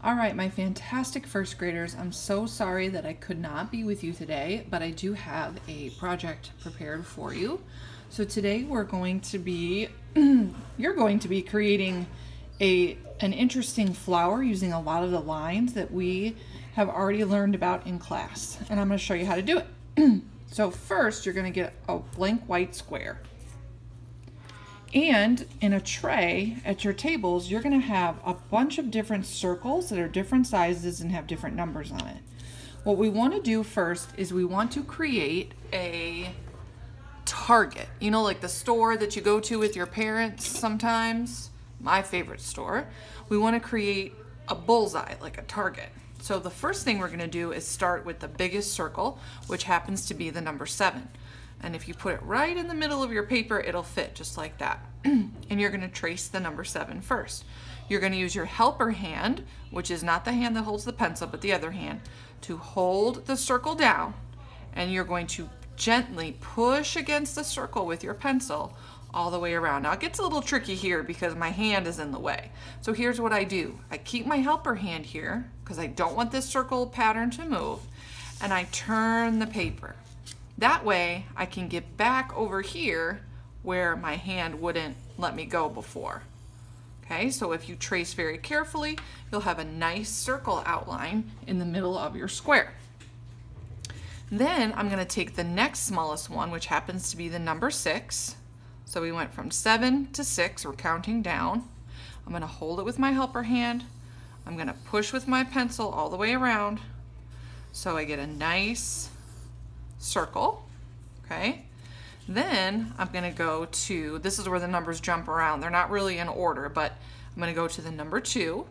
All right, my fantastic first graders, I'm so sorry that I could not be with you today, but I do have a project prepared for you. So today we're going to be, you're going to be creating an interesting flower using a lot of the lines that we have already learned about in class. And I'm going to show you how to do it. So first you're going to get a blank white square. And in a tray at your tables, you're going to have a bunch of different circles that are different sizes and have different numbers on it. What we want to do first is we want to create a target. You know, like the store that you go to with your parents sometimes, my favorite store. We want to create a bullseye, like a target. So the first thing we're going to do is start with the biggest circle, which happens to be the number 7. And if you put it right in the middle of your paper, it'll fit just like that. And you're going to trace the number 7 first. You're going to use your helper hand, which is not the hand that holds the pencil, but the other hand, to hold the circle down. And you're going to gently push against the circle with your pencil all the way around. Now it gets a little tricky here because my hand is in the way. So here's what I do. I keep my helper hand here because I don't want this circle pattern to move, and I turn the paper. That way I can get back over here where my hand wouldn't let me go before. Okay, so if you trace very carefully, you'll have a nice circle outline in the middle of your square. Then I'm going to take the next smallest one, which happens to be the number 6. So we went from 7 to 6, we're counting down. I'm going to hold it with my helper hand. I'm going to push with my pencil all the way around so I get a nice circle. Okay, then I'm going to go to, this is where the numbers jump around. They're not really in order, but I'm going to go to the number 2.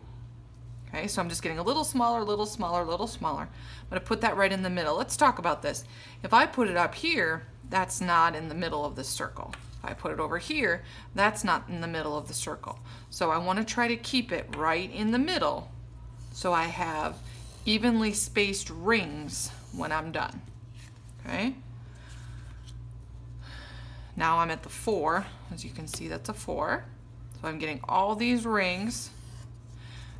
Okay, so I'm just getting a little smaller, little smaller, little smaller. I'm going to put that right in the middle. Let's talk about this. If I put it up here, that's not in the middle of the circle. If I put it over here, that's not in the middle of the circle. So I want to try to keep it right in the middle so I have evenly spaced rings when I'm done. Okay. Now I'm at the 4. As you can see, that's a 4. So I'm getting all these rings.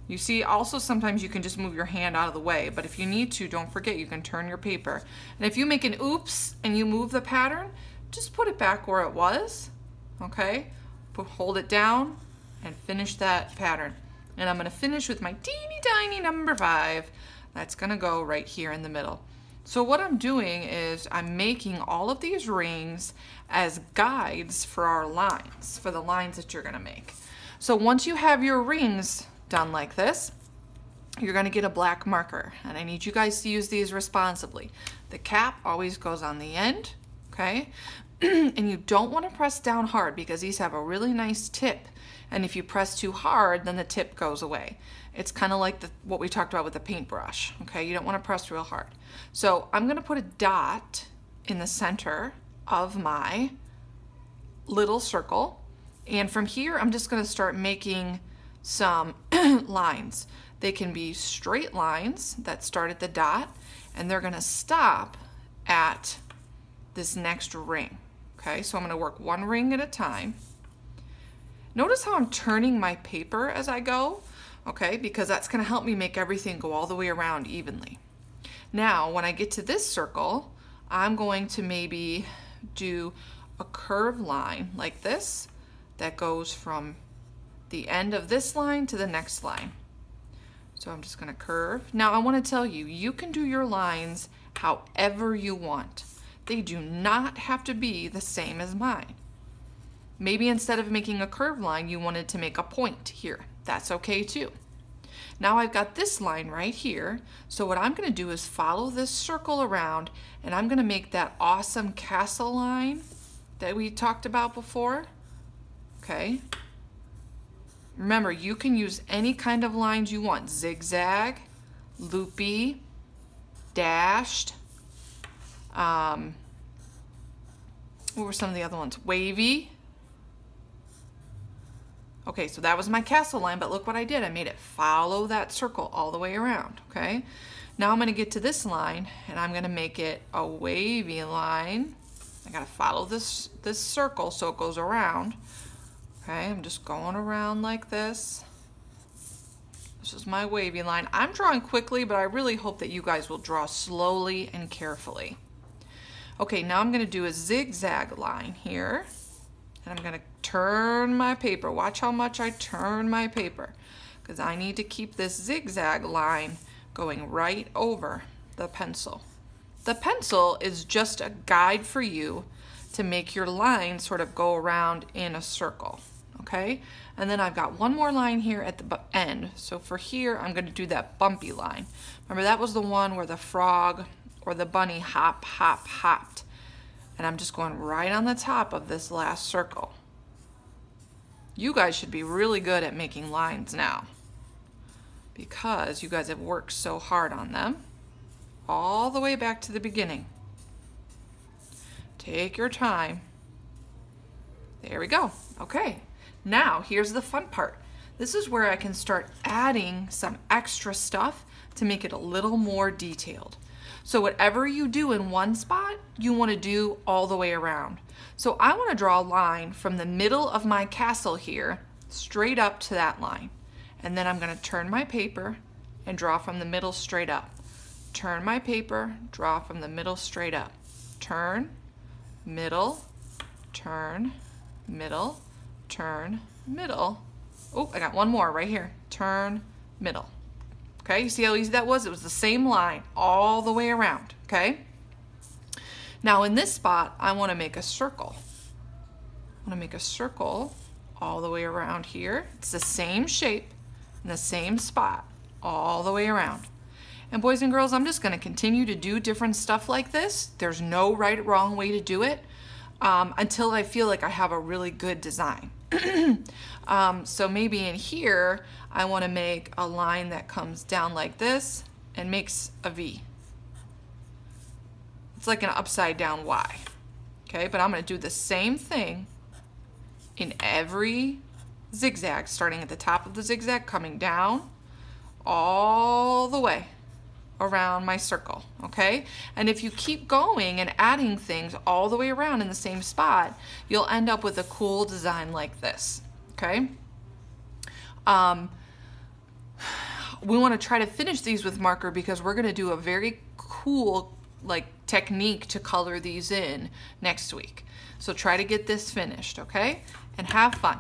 You see, also sometimes you can just move your hand out of the way, but if you need to, don't forget you can turn your paper. And if you make an oops and you move the pattern, just put it back where it was. Okay? Hold it down and finish that pattern. And I'm going to finish with my teeny tiny number 5. That's going to go right here in the middle. So what I'm doing is I'm making all of these rings as guides for our lines, for the lines that you're going to make. So once you have your rings done like this, you're going to get a black marker, and I need you guys to use these responsibly. The cap always goes on the end, okay? And you don't want to press down hard because these have a really nice tip, and if you press too hard, then the tip goes away. It's kind of like what we talked about with the paintbrush, okay? You don't want to press real hard. So I'm going to put a dot in the center of my little circle, and from here I'm just going to start making some lines. They can be straight lines that start at the dot, and they're going to stop at this next ring. Okay, so I'm going to work one ring at a time. Notice how I'm turning my paper as I go, okay, because that's going to help me make everything go all the way around evenly. Now, when I get to this circle, I'm going to maybe do a curved line like this that goes from the end of this line to the next line. So I'm just going to curve. Now I want to tell you, you can do your lines however you want. They do not have to be the same as mine. Maybe instead of making a curved line, you wanted to make a point here. That's okay too. Now I've got this line right here. So what I'm going to do is follow this circle around, and I'm going to make that awesome castle line that we talked about before. Okay. Remember, you can use any kind of lines you want. Zigzag, loopy, dashed. What were some of the other ones? Wavy. Okay, so that was my castle line, but look what I did. I made it follow that circle all the way around, okay? Now I'm going to get to this line, and I'm going to make it a wavy line. I got to follow this circle so it goes around. Okay, I'm just going around like this. This is my wavy line. I'm drawing quickly, but I really hope that you guys will draw slowly and carefully. Okay, now I'm gonna do a zigzag line here, and I'm gonna turn my paper. Watch how much I turn my paper, because I need to keep this zigzag line going right over the pencil. The pencil is just a guide for you to make your line sort of go around in a circle, okay? And then I've got one more line here at the end. So for here, I'm gonna do that bumpy line. Remember, that was the one where the frog or the bunny hop, hop, hopped. And I'm just going right on the top of this last circle. You guys should be really good at making lines now, because you guys have worked so hard on them all the way back to the beginning. Take your time. There we go. Okay, now here's the fun part. This is where I can start adding some extra stuff to make it a little more detailed. So whatever you do in one spot, you want to do all the way around. So I want to draw a line from the middle of my castle here straight up to that line. And then I'm going to turn my paper and draw from the middle straight up. Turn my paper, draw from the middle straight up. Turn, middle, turn, middle, turn, middle. Oh, I got one more right here. Turn, middle. Okay, you see how easy that was? It was the same line all the way around, okay? Now in this spot, I want to make a circle. I want to make a circle all the way around here. It's the same shape in the same spot all the way around. And boys and girls, I'm just going to continue to do different stuff like this. There's no right or wrong way to do it until I feel like I have a really good design. So maybe in here, I want to make a line that comes down like this and makes a V. It's like an upside down Y. Okay, but I'm going to do the same thing in every zigzag, starting at the top of the zigzag, coming down all the way around my circle, okay? And if you keep going and adding things all the way around in the same spot, you'll end up with a cool design like this, okay? We want to try to finish these with marker because we're going to do a very cool technique to color these in next week. So try to get this finished, okay? And have fun.